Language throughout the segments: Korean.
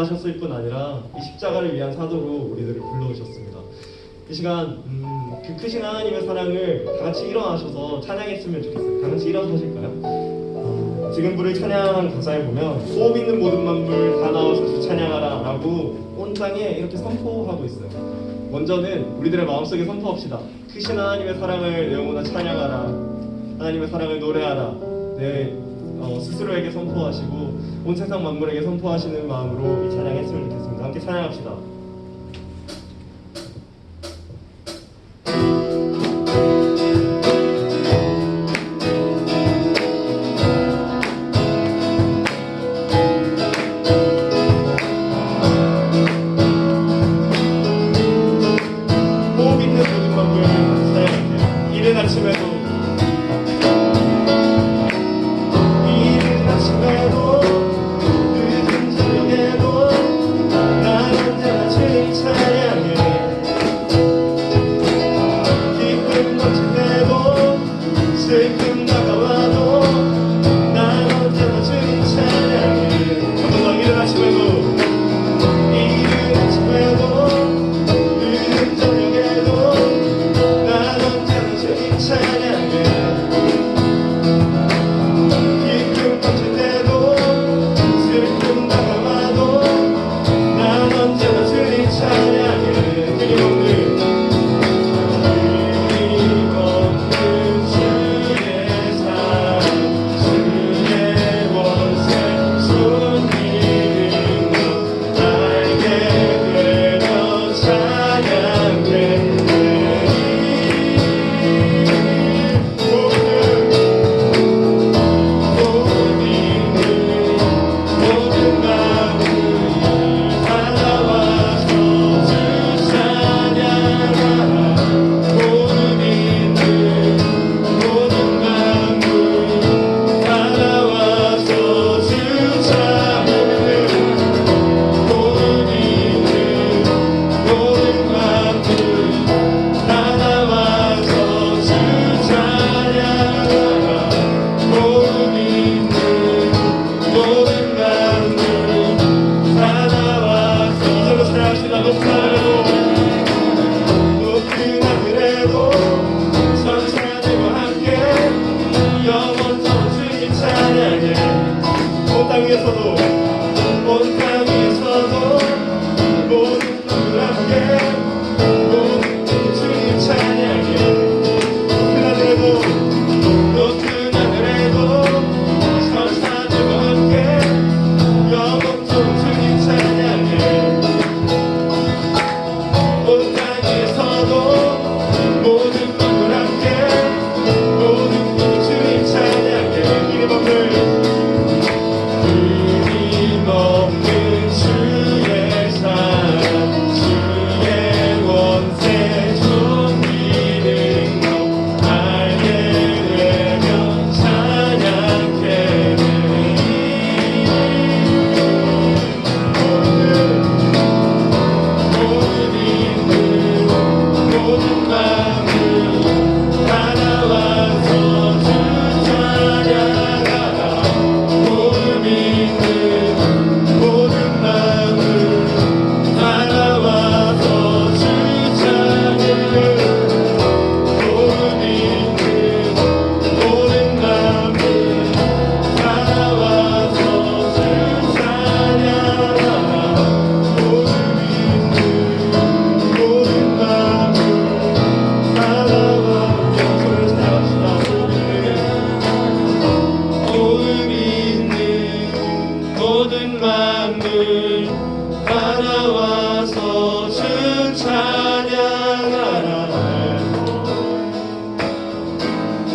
원하셨을 뿐 아니라 이 십자가를 위한 사도로 우리들을 불러오셨습니다. 이 시간 그 크신 하나님의 사랑을 다 같이 일어나셔서 찬양했으면 좋겠어요. 다 같이 일어서실까요? 지금 부를 찬양 가사에 보면 호흡 있는 모든 만물 다 나와서 주 찬양하라 라고 온 땅에 이렇게 선포하고 있어요. 먼저는 우리들의 마음속에 선포합시다. 크신 하나님의 사랑을 내 영혼아 찬양하라. 하나님의 사랑을 노래하라. 내 스스로에게 선포하시고 온 세상 만물에게 선포하시는 마음으로 이 찬양했으면 좋겠습니다. 함께 찬양합시다. 호흡 있는 모든 만물 찬양할게요. 이른 아침에도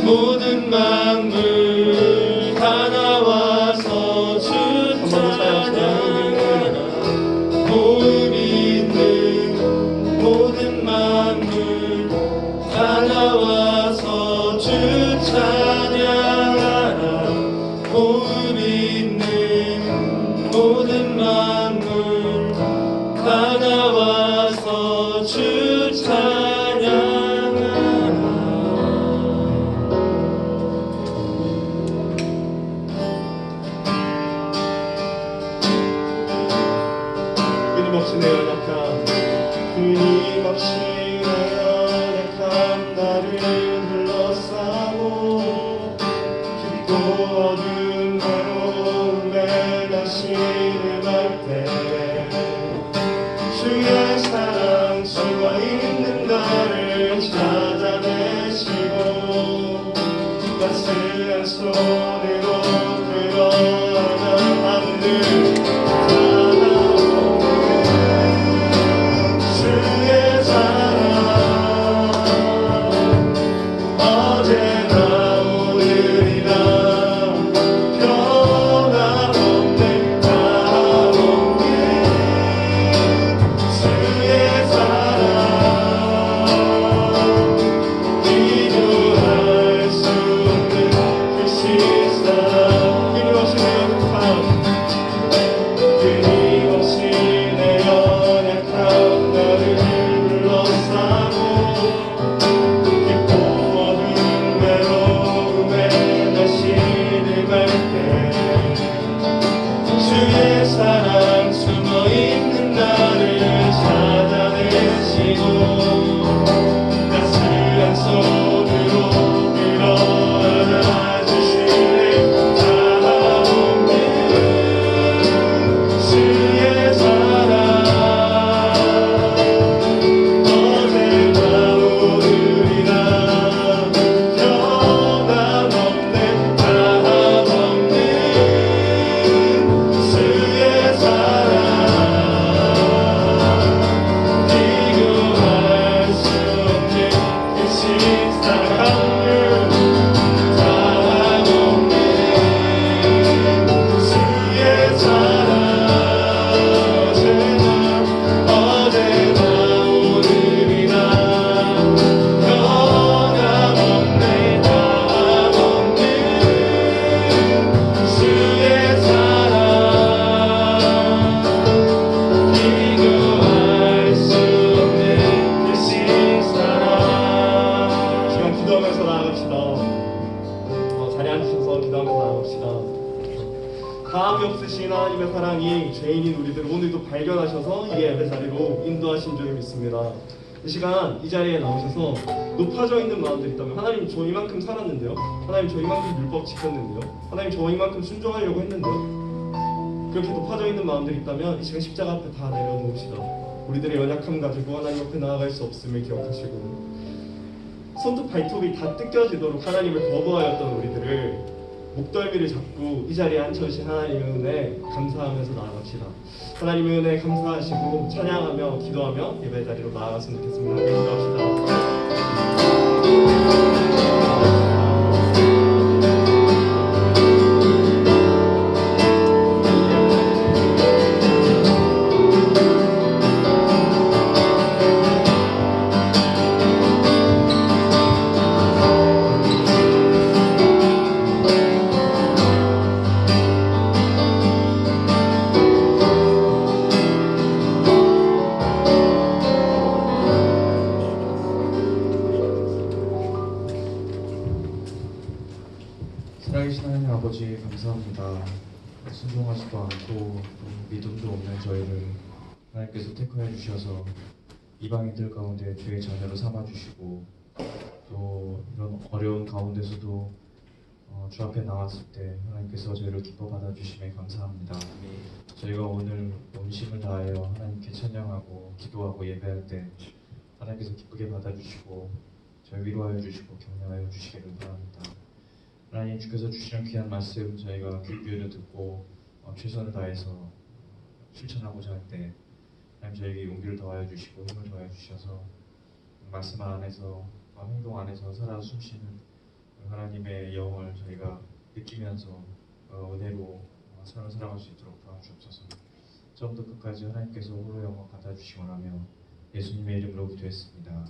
모든 만물 다 나와서 주 찬양하라. 호흡 있는 모든 만물 다 나와서 주 찬양하라. 호흡 있는 모든 만물 다 나와서 주 찬양하라. 부르실까? 끊임없이 내 연약함 나를 둘러싸고 깊고 어두운 외로움에 나 신음할 때 주의 사랑 숨어있는 나를 찾아내시고 따스한 손으로 끌어안아 하늘 주의 사랑 어제나 오늘이나 변함없는 변함없는 주의 사랑 비교할 수 없는 그 신사랑 끊임없이 내 연약함 끊임없이 내 연약함 나를 둘러싸고 깊고 어두운 외로움에 나 신음할 때 주의 사랑 숨어있는 나를 찾아내시고 따스한 손으로 끌어안아 주시네 변함없는 주의 사랑 어제나 오늘이나 변함없는 변함없는 주의 사랑 비교할 수 없는 그 신사랑 변함없는 주의 사랑 어제나 오늘이나 변함없는 변함없는 주의 사랑 비교할 수 없는 그 신사랑 시간 기도하면서 나아갑시다. 자리에 앉으셔서 기도하면서 나아갑시다. 다함이 없으신 하나님의 사랑이 죄인인 우리들 오늘도 발견하셔서 이 예배 자리로 인도하신 줄 믿습니다. 이 시간 이 자리에 나오셔서 높아져 있는 마음들이 있다면 하나님 저 이만큼 살았는데요, 하나님 저 이만큼 율법 지켰는데요, 하나님 저 이만큼 순종하려고 했는데요, 그렇게 높아져 있는 마음들이 있다면 이 시간 십자가 앞에 다 내려놓읍시다. 우리들의 연약함 가지고 하나님 앞에 나아갈 수 없음을 기억하시고 손톱 발톱이 다 뜯겨지도록 하나님을 거부하였던 우리들을 목덜미를 잡고 이 자리에 앉혀주신 하나님의 은혜 감사하면서 나아갑시다. 하나님의 은혜 감사하시고 찬양하며 기도하며 예배 자리로 나아갔으면 좋겠습니다. 함께 기도합시다. 살아계신 하나님 아버지 감사합니다. 순종하지도 않고 또 믿음도 없는 저희를 하나님께서 택하여 주셔서 이방인들 가운데 주의 자녀로 삼아주시고 또 이런 어려운 가운데서도 주 앞에 나왔을 때 하나님께서 저희를 기뻐 받아주심에 감사합니다. 저희가 오늘 온심을 다하여 하나님께 찬양하고 기도하고 예배할 때 하나님께서 기쁘게 받아주시고 저희 위로하여 주시고 격려하여 주시기를 바랍니다. 하나님 주께서 주시는 귀한 말씀 저희가 귀 기울여 듣고 최선을 다해서 실천하고자 할 때 하나님 저에게 용기를 더하여 주시고 힘을 더하여 주셔서 말씀 안에서 행동 안에서 살아 숨쉬는 하나님의 영을 저희가 느끼면서 은혜로 삶을 살아갈 수 있도록 도와주옵소서. 처음부터 끝까지 하나님께서 홀로 영광 받아주시기 원하며 예수님의 이름으로 기도했습니다.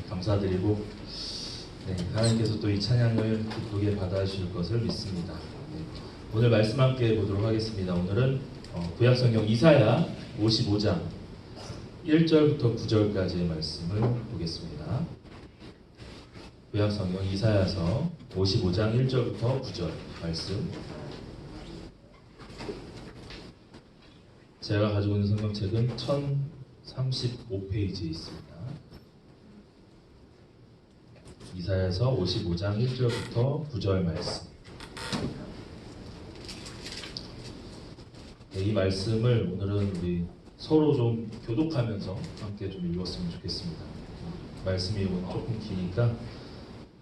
감사드리고 하나님께서 또 이 찬양을 기쁘게 받아주실 것을 믿습니다. 오늘 말씀 함께 보도록 하겠습니다. 오늘은 구약성경 이사야 55장 1절부터 9절까지의 말씀을 보겠습니다. 구약성경 이사야서 55장 1절부터 9절 말씀. 제가 가지고 있는 성경책은 1035페이지에 있습니다. 이사야서 55장 1절부터 9절 말씀. 이 말씀을 오늘은 우리 서로 좀 교독하면서 함께 좀 읽었으면 좋겠습니다. 말씀이 오늘 조금 기니까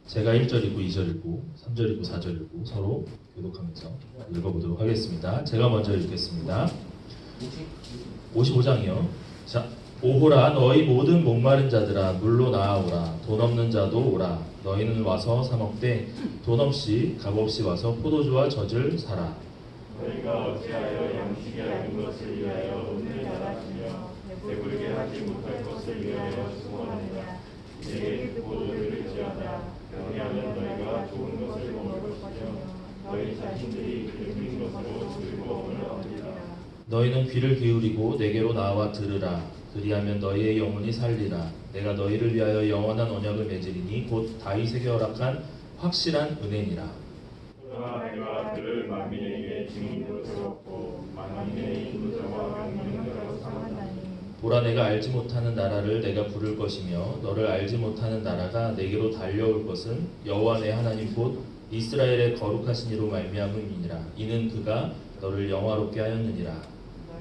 제가 1절 읽고 2절 읽고 3절 읽고 4절 읽고 서로 교독하면서 읽어보도록 하겠습니다. 제가 먼저 읽겠습니다. 55장이요. 자, 오호라 너희 모든 목마른 자들아 물로 나아오라. 돈 없는 자도 오라. 너희는 와서 사 먹되 돈 없이 값 없이 와서 포도주와 젖을 사라. 너희가 어찌하여 양식이 아닌 것을 위하여 오늘 나가시며 배불게 하지 못할 것을 위하여 수고하느냐. 내게 그 포도주를 지어다. 그리하면 너희가 좋은 것을 먹을 것이며 너희 자신들이 긁힌 것으로 즐거움을 얻으리라. 너희는 귀를 기울이고 내게로 나와 들으라. 그리하면 너희의 영혼이 살리라. 내가 너희를 위하여 영원한 언약을 맺으리니 곧 다윗에게 허락한 확실한 은혜니라. 그러나 내가 그를 만민에게 증인으로 세웠고 만민의 인도자와 명령자로 삼았나니. 보라 내가 알지 못하는 나라를 내가 부를 것이며 너를 알지 못하는 나라가 내게로 달려올 것은 여호와 내 하나님 곧 이스라엘의 거룩하신 이로 말미암음이니라. 이는 그가 너를 영화롭게 하였느니라.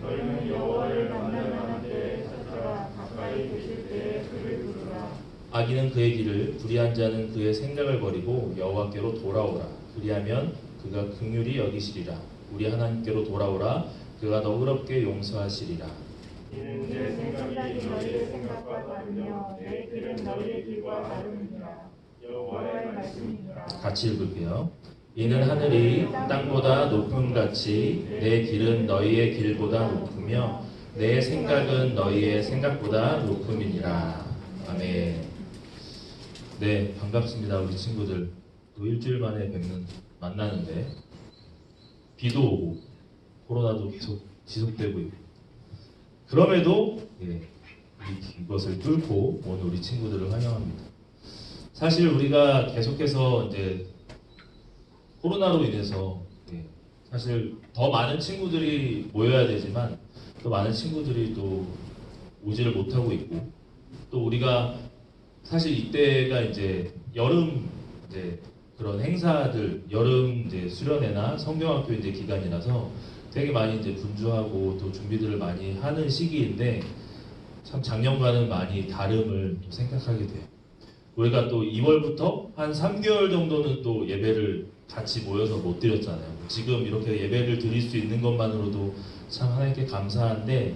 너희는 여호와를 만날 만한 때에 찾아가 가까이 계실 때에 그를 부르라. 악인은 그의 길을 불의한 자는 그의 생각을 버리고 여호와께로 돌아오라. 그리하면 그가 긍휼히 여기시리라. 우리 하나님께로 돌아오라. 그가 너그럽게 용서하시리라. 이는 내 생각이 너희의 생각과 다르며 내 길은 너희의 길과 다르니라. 여호와의 말씀이니라. 같이 읽을게요. 이는 하늘이 땅보다 높음 같이 내 길은 너희의 길보다 높으며 내 생각은 너희의 생각보다 높음이니라. 아멘. 네, 반갑습니다. 우리 친구들 또 일주일 만에 만나는데 비도 오고 코로나도 계속 지속되고 있고 그럼에도 이것을 뚫고 오늘 우리 친구들을 환영합니다. 사실 우리가 계속해서 이제 코로나로 인해서 사실 더 많은 친구들이 모여야 되지만 또 많은 친구들이 또 오지를 못하고 있고 또 우리가 사실 이때가 이제 여름 그런 행사들 여름 수련회나 성경학교 기간이라서 되게 많이 분주하고 또 준비들을 많이 하는 시기인데 참 작년과는 많이 다름을 또 생각하게 돼요. 우리가 또 2월부터 한 3개월 정도는 또 예배를 같이 모여서 못 드렸잖아요. 지금 이렇게 예배를 드릴 수 있는 것만으로도 참 하나님께 감사한데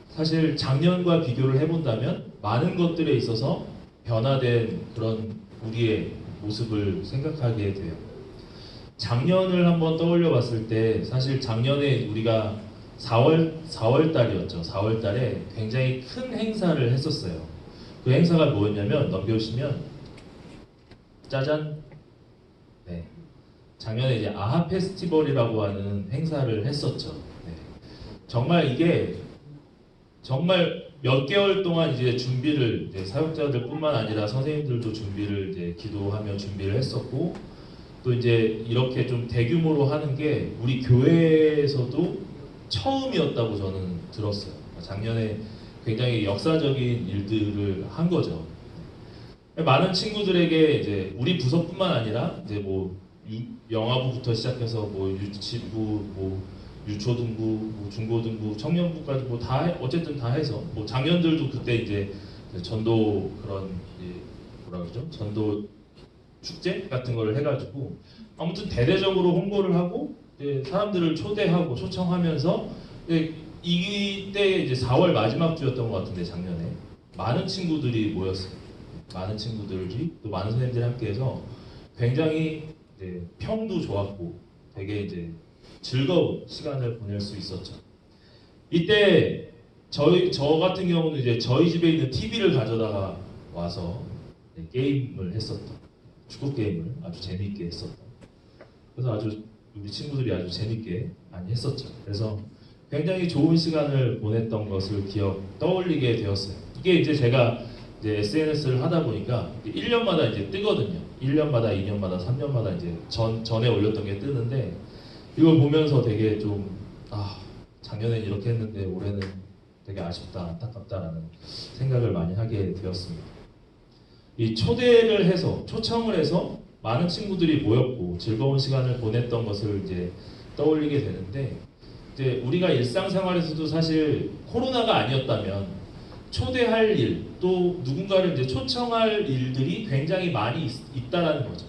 사실 작년과 비교를 해본다면 많은 것들에 있어서 변화된 그런 우리의 모습을 생각하게 돼요. 작년을 한번 떠올려 봤을 때 사실 작년에 우리가 4월 달이었죠. 4월 달에 굉장히 큰 행사를 했었어요. 그 행사가 뭐였냐면 넘겨주시면 짜잔. 네. 작년에 이제 아하 페스티벌이라고 하는 행사를 했었죠. 네. 정말 이게 정말 몇 개월 동안 이제 준비를 사역자들뿐만 아니라 선생님들도 준비를 기도하며 준비를 했었고 또 이제 이렇게 좀 대규모로 하는 게 우리 교회에서도 처음이었다고 저는 들었어요. 작년에 굉장히 역사적인 일들을 한 거죠. 많은 친구들에게 이제 우리 부서뿐만 아니라 이제 뭐 영화부부터 시작해서 뭐 유치부, 뭐 유초등부, 뭐 중고등부, 청년부까지 뭐 다 어쨌든 다 해서 뭐 작년들도 그때 이제 전도 그런 뭐라 그러죠? 전도 축제 같은 걸 해가지고 아무튼 대대적으로 홍보를 하고 사람들을 초대하고 초청하면서 이때 이제 4월 마지막 주였던 것 같은데 작년에 많은 친구들이 모였어요. 많은 친구들이 또 많은 선생님들이 함께해서 굉장히 평도 좋았고 되게 즐거운 시간을 보낼 수 있었죠. 이때 저 같은 경우는 이제 저희 집에 있는 TV를 가져다가 와서 게임을 했었던, 축구 게임을 아주 재미있게 했었던, 그래서 아주 우리 친구들이 아주 재밌게 많이 했었죠. 그래서 굉장히 좋은 시간을 보냈던 것을 떠올리게 되었어요. 이게 이제 제가 이제 SNS를 하다 보니까 1년마다 이제 뜨거든요. 1년마다, 2년마다, 3년마다 이제 전에 올렸던 게 뜨는데, 이걸 보면서 되게 좀 작년엔 이렇게 했는데 올해는 되게 아쉽다, 안타깝다라는 생각을 많이 하게 되었습니다. 이 초대를 해서, 초청을 해서 많은 친구들이 모였고 즐거운 시간을 보냈던 것을 이제 떠올리게 되는데, 이제 우리가 일상생활에서도 사실 코로나가 아니었다면 초대할 일, 또 누군가를 이제 초청할 일들이 굉장히 많이 있다라는 거죠.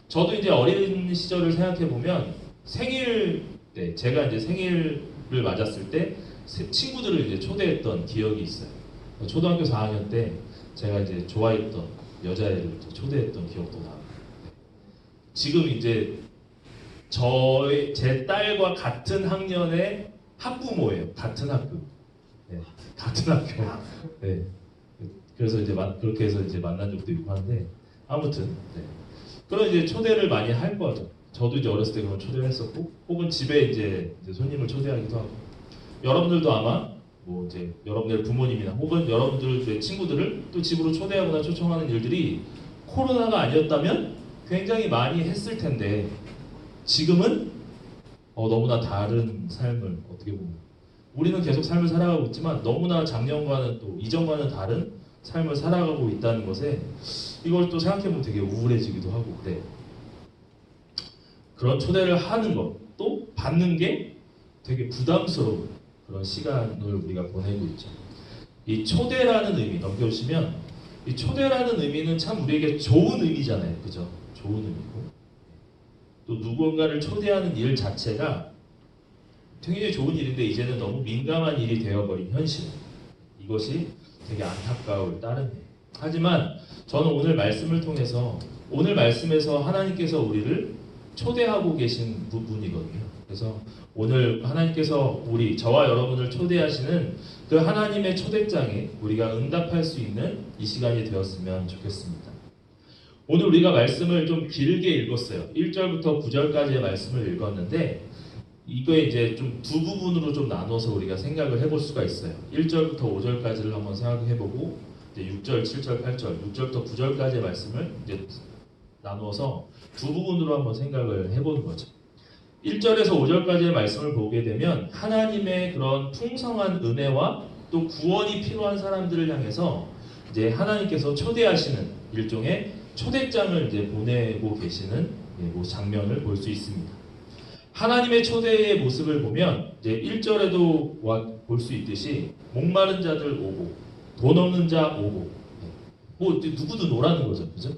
저도 이제 어린 시절을 생각해 보면 생일 때, 제가 이제 생일을 맞았을 때 친구들을 이제 초대했던 기억이 있어요. 초등학교 4학년 때 제가 이제 좋아했던 여자애를 초대했던 기억도 나고, 지금 이제 제 딸과 같은 학년의 학부모예요. 같은 학교. 네, 같은 학교. 네. 그래서 이제 그렇게 해서 이제 만난 적도 있고 하는데, 아무튼 네. 그런 이제 초대를 많이 할 거죠. 저도 이제 어렸을 때 그런 초대를 했었고, 혹은 집에 이제 손님을 초대하기도 하고, 여러분들도 아마 뭐 이제 여러분들 부모님이나 혹은 여러분들의 친구들을 또 집으로 초대하거나 초청하는 일들이 코로나가 아니었다면 굉장히 많이 했을 텐데, 지금은 너무나 다른 삶을, 어떻게 보면 우리는 계속 삶을 살아가고 있지만 너무나 작년과는 또 이전과는 다른 삶을 살아가고 있다는 것에, 이걸 또 생각해보면 되게 우울해지기도 하고 그래요. 그런 초대를 하는 것, 또 받는 게 되게 부담스러운 그런 시간을 우리가 보내고 있죠. 이 초대라는 의미 넘겨주시면, 이 초대라는 의미는 참 우리에게 좋은 의미잖아요. 그죠? 좋은 의미고, 또 누군가를 초대하는 일 자체가 굉장히 좋은 일인데 이제는 너무 민감한 일이 되어버린 현실, 이것이 되게 안타까울 따름이에요. 하지만 저는 오늘 말씀을 통해서, 오늘 말씀에서 하나님께서 우리를 초대하고 계신 부분이거든요. 그래서 오늘 하나님께서 저와 여러분을 초대하시는 그 하나님의 초대장에 우리가 응답할 수 있는 이 시간이 되었으면 좋겠습니다. 오늘 우리가 말씀을 좀 길게 읽었어요. 1절부터 9절까지의 말씀을 읽었는데, 이거에 이제 좀 두 부분으로 좀 나눠서 우리가 생각을 해볼 수가 있어요. 1절부터 5절까지를 한번 생각해보고, 이제 6절, 7절, 8절, 6절부터 9절까지의 말씀을 이제 나누어서 두 부분으로 한번 생각을 해보는 거죠. 1절에서 5절까지의 말씀을 보게 되면 하나님의 그런 풍성한 은혜와 또 구원이 필요한 사람들을 향해서 이제 하나님께서 초대하시는 일종의 초대장을 이제 보내고 계시는 장면을 볼 수 있습니다. 하나님의 초대의 모습을 보면 이제 1절에도 볼 수 있듯이 목마른 자들 오고, 돈 없는 자 오고, 뭐 누구든 오라는 거죠, 그죠?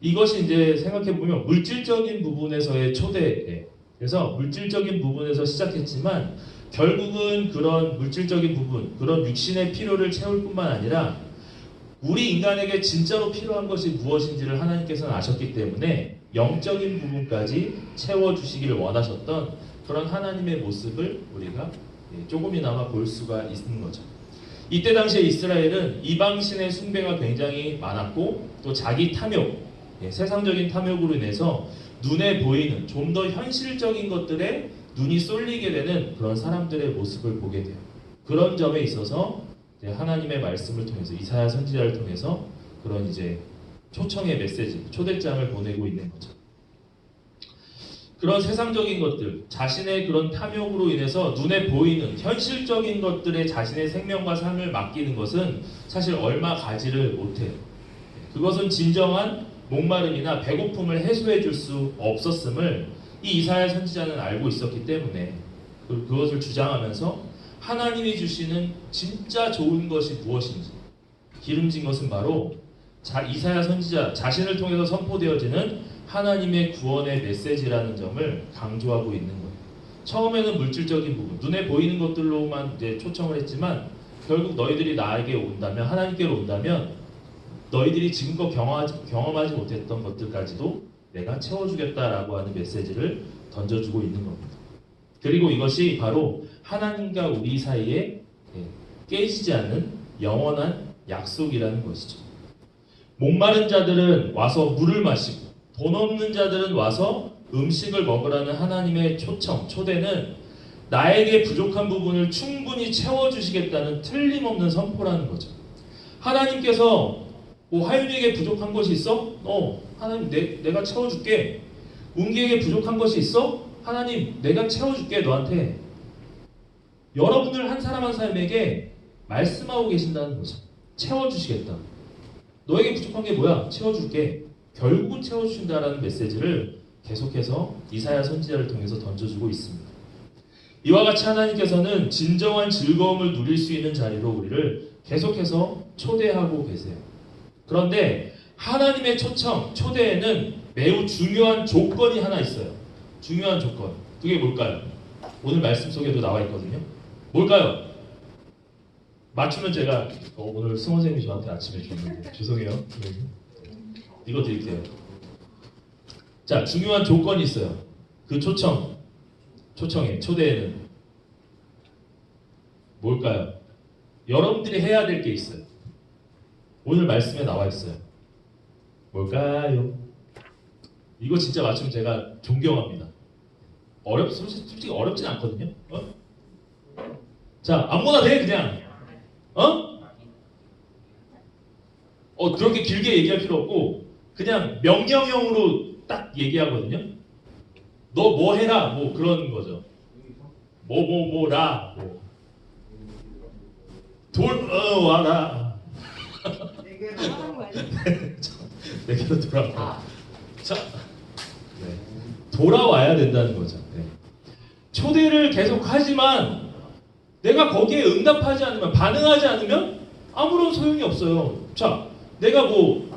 이것이 이제 생각해 보면 물질적인 부분에서의 초대예요. 그래서 물질적인 부분에서 시작했지만 결국은 그런 물질적인 부분, 그런 육신의 필요를 채울 뿐만 아니라 우리 인간에게 진짜로 필요한 것이 무엇인지를 하나님께서는 아셨기 때문에 영적인 부분까지 채워주시기를 원하셨던 그런 하나님의 모습을 우리가 조금이나마 볼 수가 있는 거죠. 이때 당시에 이스라엘은 이방신의 숭배가 굉장히 많았고, 또 자기 탐욕, 세상적인 탐욕으로 인해서 눈에 보이는 좀 더 현실적인 것들에 눈이 쏠리게 되는 그런 사람들의 모습을 보게 돼요. 그런 점에 있어서 하나님의 말씀을 통해서, 이사야 선지자를 통해서 그런 이제 초청의 메시지, 초대장을 보내고 있는 거죠. 그런 세상적인 것들, 자신의 그런 탐욕으로 인해서 눈에 보이는 현실적인 것들에 자신의 생명과 삶을 맡기는 것은 사실 얼마 가지를 못해요. 그것은 진정한 목마름이나 배고픔을 해소해 줄 수 없었음을 이 이사야 선지자는 알고 있었기 때문에 그것을 주장하면서 하나님이 주시는 진짜 좋은 것이 무엇인지, 기름진 것은 바로 이사야 선지자 자신을 통해서 선포되어지는 하나님의 구원의 메시지라는 점을 강조하고 있는 거예요. 처음에는 물질적인 부분, 눈에 보이는 것들로만 이제 초청을 했지만 결국 너희들이 나에게 온다면, 하나님께로 온다면 너희들이 지금껏 경험하지 못했던 것들까지도 내가 채워주겠다라고 하는 메시지를 던져주고 있는 겁니다. 그리고 이것이 바로 하나님과 우리 사이에 깨지지 않는 영원한 약속이라는 것이죠. 목마른 자들은 와서 물을 마시고 돈 없는 자들은 와서 음식을 먹으라는 하나님의 초청, 초대는 나에게 부족한 부분을 충분히 채워주시겠다는 틀림없는 선포라는 거죠. 하나님께서 하윤이에게 부족한 것이 있어? 하나님 내가 채워줄게. 운기에게 부족한 것이 있어? 하나님 내가 채워줄게 너한테. 여러분들 한 사람 한 사람에게 말씀하고 계신다는 거죠. 채워주시겠다. 너에게 부족한 게 뭐야? 채워줄게. 결국은 채워주신다라는 메시지를 계속해서 이사야 선지자를 통해서 던져주고 있습니다. 이와 같이 하나님께서는 진정한 즐거움을 누릴 수 있는 자리로 우리를 계속해서 초대하고 계세요. 그런데 하나님의 초청, 초대에는 매우 중요한 조건이 하나 있어요. 중요한 조건. 그게 뭘까요? 오늘 말씀 속에도 나와 있거든요. 뭘까요? 맞추면 제가 오늘 승원 선생님이 저한테 아침에 줬는데 죄송해요. 이거 드릴게요. 자, 중요한 조건이 있어요. 그 초청에, 초대에는 뭘까요? 여러분들이 해야 될 게 있어요. 오늘 말씀에 나와 있어요. 뭘까요? 이거 진짜 맞추면 제가 존경합니다. 솔직히 어렵진 않거든요. 자, 아무거나 돼 그냥. 그렇게 길게 얘기할 필요 없고 그냥 명령형으로 딱 얘기하거든요. 너 뭐 해라 뭐 그런 거죠. 뭐라 와라. 내게로 돌아와. 자, 네. 돌아와야 된다는 거죠. 네. 초대를 계속하지만 내가 거기에 응답하지 않으면, 반응하지 않으면 아무런 소용이 없어요. 자, 내가 뭐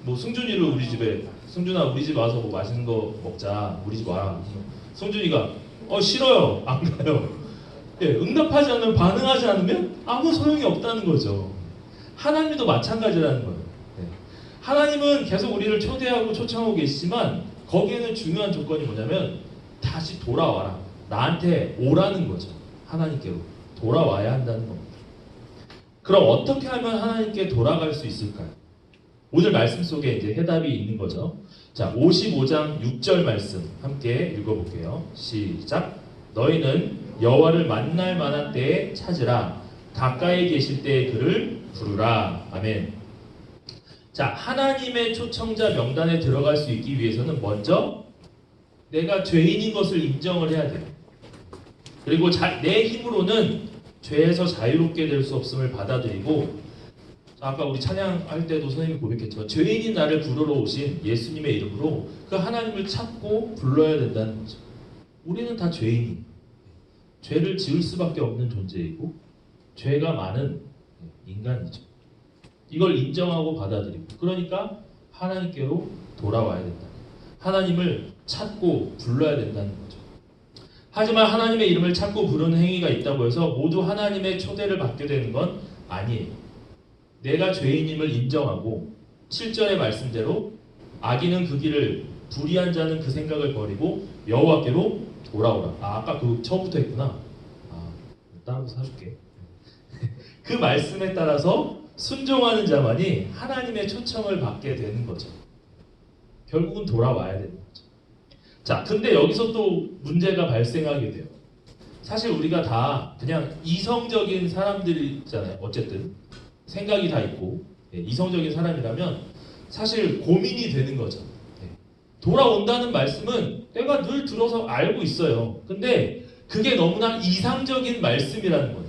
승준이를 우리 집에, 승준아 우리 집 와서 뭐 맛있는 거 먹자, 우리 집 와라. 승준이가 싫어요, 안 가요. 예, 응답하지 않으면, 반응하지 않으면 아무 소용이 없다는 거죠. 하나님도 마찬가지라는 거예요. 네. 하나님은 계속 우리를 초대하고 초청하고 계시지만 거기에는 중요한 조건이 뭐냐면 다시 돌아와라. 나한테 오라는 거죠. 하나님께로 돌아와야 한다는 겁니다. 그럼 어떻게 하면 하나님께 돌아갈 수 있을까요? 오늘 말씀 속에 이제 해답이 있는 거죠. 자, 55장 6절 말씀 함께 읽어볼게요. 시작. 너희는 여호와를 만날 만한 때에 찾으라. 가까이 계실 때에 그를 부르라. 아멘. 자, 하나님의 초청자 명단에 들어갈 수 있기 위해서는 먼저 내가 죄인인 것을 인정을 해야 돼요. 그리고 내 힘으로는 죄에서 자유롭게 될 수 없음을 받아들이고, 아까 우리 찬양할 때도 선생님이 고백했지만 죄인인 나를 부르러 오신 예수님의 이름으로 그 하나님을 찾고 불러야 된다는 거죠. 우리는 다 죄인이, 죄를 지을 수밖에 없는 존재이고 죄가 많은 인간이죠. 이걸 인정하고 받아들이고, 그러니까 하나님께로 돌아와야 된다. 하나님을 찾고 불러야 된다는 거죠. 하지만 하나님의 이름을 찾고 부르는 행위가 있다고 해서 모두 하나님의 초대를 받게 되는 건 아니에요. 내가 죄인임을 인정하고 7절의 말씀대로 악인은 그 길을, 불의한 자는 그 생각을 버리고 여호와께로 돌아오라. 아까 그 처음부터 했구나. 다른 거 사줄게. 그 말씀에 따라서 순종하는 자만이 하나님의 초청을 받게 되는 거죠. 결국은 돌아와야 되는 거죠. 자, 근데 여기서 또 문제가 발생하게 돼요. 사실 우리가 다 그냥 이성적인 사람들이잖아요. 어쨌든 생각이 다 있고 이성적인 사람이라면 사실 고민이 되는 거죠. 돌아온다는 말씀은 내가 늘 들어서 알고 있어요. 근데 그게 너무나 이상적인 말씀이라는 거예요.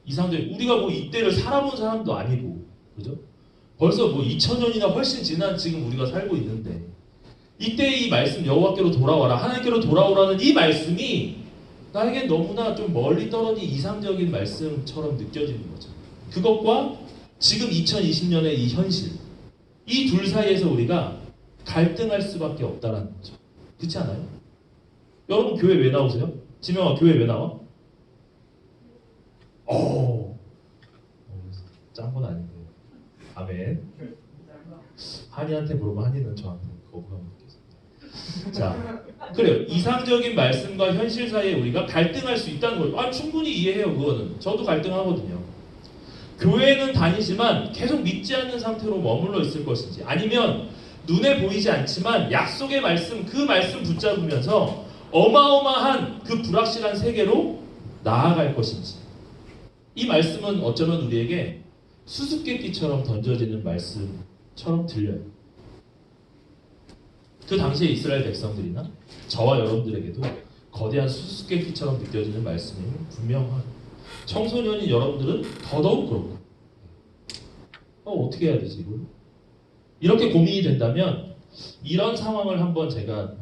이상적인, 우리가 뭐 이때를 살아본 사람도 아니고, 그죠? 벌써 뭐 2000년이나 훨씬 지난 지금 우리가 살고 있는데, 이때 이 말씀, 여호와께로 돌아와라, 하나님께로 돌아오라는 이 말씀이 나에게 너무나 좀 멀리 떨어진 이상적인 말씀처럼 느껴지는 거죠. 그것과 지금 2020년의 이 현실, 이 둘 사이에서 우리가 갈등할 수밖에 없다는 거죠. 그렇지 않아요? 여러분 교회 왜 나오세요? 지명아, 교회 왜 나와? 짠 건 아닌데. 아멘. 한이한테 물어보면 한이는 저한테 거부감 느꼈습니다. 자, 그래요. 이상적인 말씀과 현실 사이에 우리가 갈등할 수 있다는 거예요. 충분히 이해해요. 그거는 저도 갈등하거든요. 교회는 다니지만 계속 믿지 않는 상태로 머물러 있을 것인지, 아니면 눈에 보이지 않지만 약속의 말씀, 그 말씀 붙잡으면서 어마어마한 그 불확실한 세계로 나아갈 것인지. 이 말씀은 어쩌면 우리에게 수수께끼처럼 던져지는 말씀처럼 들려요. 그 당시에 이스라엘 백성들이나 저와 여러분들에게도 거대한 수수께끼처럼 느껴지는 말씀이 분명한, 청소년인 여러분들은 더더욱 그렇고, 어떻게 해야 되지 이걸? 이렇게 고민이 된다면 이런 상황을 한번 제가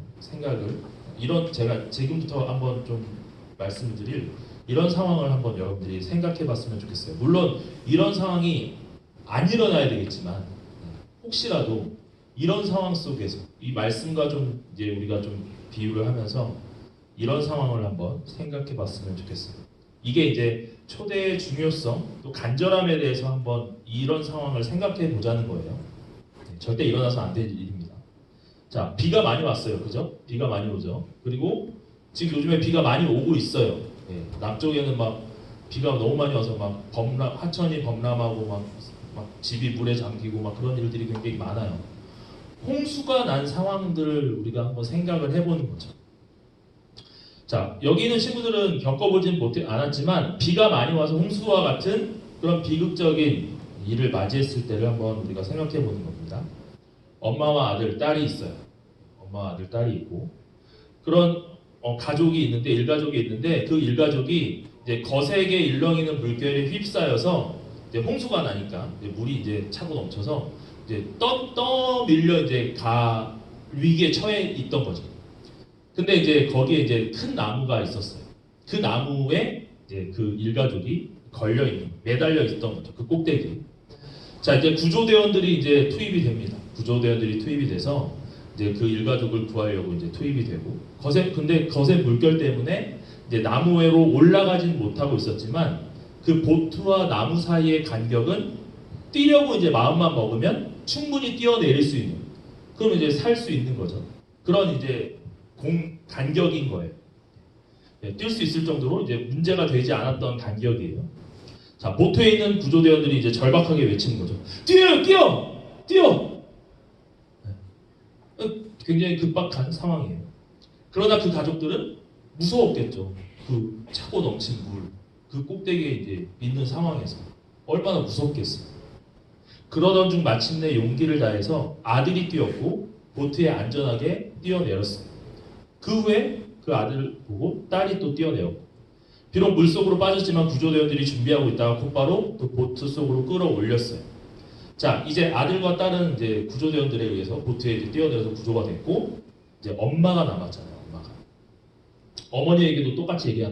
제가 지금부터 한번 좀 말씀을 드릴 이런 상황을 한번 여러분들이 생각해 봤으면 좋겠어요. 물론 이런 상황이 안 일어나야 되겠지만 혹시라도 이런 상황 속에서 이 말씀과 좀 이제 우리가 좀 비유를 하면서 이런 상황을 한번 생각해 봤으면 좋겠어요. 이게 이제 초대의 중요성, 또 간절함에 대해서 한번 이런 상황을 생각해 보자는 거예요. 절대 일어나서 안 될 일입니다. 자, 비가 많이 왔어요. 그죠? 비가 많이 오죠. 그리고 지금 요즘에 비가 많이 오고 있어요. 남쪽에는 막 비가 너무 많이 와서 막 하천이 범람하고 막 집이 물에 잠기고 막 그런 일들이 굉장히 많아요. 홍수가 난 상황들을 우리가 한번 생각을 해보는 거죠. 자, 여기 있는 친구들은 겪어보진 않았지만 비가 많이 와서 홍수와 같은 그런 비극적인 일을 맞이했을 때를 한번 우리가 생각해 보는 겁니다. 엄마와 아들, 딸이 있어요. 엄마와 아들, 딸이 있고 그런 가족이 있는데, 일가족이 있는데 그 일가족이 이제 거세게 일렁이는 물결에 휩싸여서 이제 홍수가 나니까 이제 물이 이제 차고 넘쳐서 이제 떠밀려 이제 위기에 처해 있던 거죠. 근데 이제 거기에 이제 큰 나무가 있었어요. 그 나무에 이제 그 일가족이 매달려 있던 거죠. 그 꼭대기. 자, 이제 구조대원들이 이제 투입이 됩니다. 구조대원들이 투입이 돼서 이제 그 일가족을 구하려고 이제 투입이 되고, 근데 거센 물결 때문에 이제 나무 위로 올라가진 못하고 있었지만 그 보트와 나무 사이의 간격은 뛰려고 이제 마음만 먹으면 충분히 뛰어내릴 수 있는, 그럼 이제 살 수 있는 거죠. 그런 이제 간격인 거예요. 뛸 수 있을 정도로 이제 문제가 되지 않았던 간격이에요. 자, 보트에 있는 구조대원들이 이제 절박하게 외치는 거죠. 뛰어! 굉장히 급박한 상황이에요. 그러나 그 가족들은 무서웠겠죠. 그 차고 넘친 물, 그 꼭대기에 이제 있는 상황에서 얼마나 무섭겠어요. 그러던 중 마침내 용기를 다해서 아들이 뛰었고 보트에 안전하게 뛰어내렸어요. 그 후에 그 아들을 보고 딸이 또 뛰어내었고, 비록 물속으로 빠졌지만 구조대원들이 준비하고 있다가 곧바로 또 보트 속으로 끌어올렸어요. 자, 이제 아들과 딸은 이제 구조대원들에 의해서 보트에 이제 뛰어내려서 구조가 됐고, 이제 엄마가 남았잖아요. 엄마가. 어머니에게도 똑같이 얘기합니다.